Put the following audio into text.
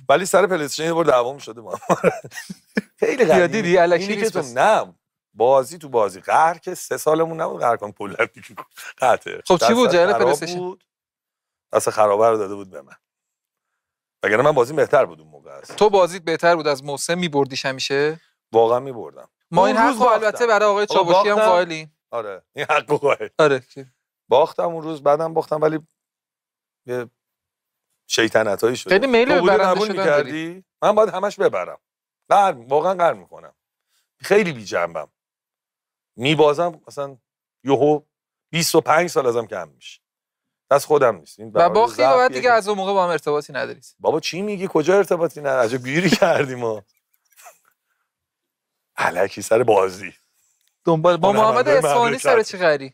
ولی سر پلی‌استیشن یه بار دعوام شده با هم. خیلی قدیمی. دیدی الکی که تو نه بازی تو بازی قهر که 3 سالمون نبود قهر کن پول نمیگی قطعه. خب چی بود جریان پلی‌استیشن؟ دست خرابه رو داده بود به من. وگرنه من بازیم بهتر بود اون موقع است. تو بازیت بهتر بود از محسن می‌بردیش همیشه؟ واقعا می‌بردم. ما این حقو البته برای آقای چابکی هم قائلیم. آره این حقو قائل. آره باختم اون روز بعدم باختم ولی یه شیطنتایی شد. خیلی میل به برنده شدن داری. من باید همش ببرم. واقعا قهر میکنم. خیلی بی جنبم. میبازم مثلا یهو 25 سال ازم کم میشه. دست خودم نیست. و باختی و بعد دیگه از اون موقع با هم ارتباطی نداری. بابا چی میگی کجا ارتباطی نداری؟ عجب گیری کردیم ما. الکی سر بازی. دنبال با محمد اصفهانی سر چی قری؟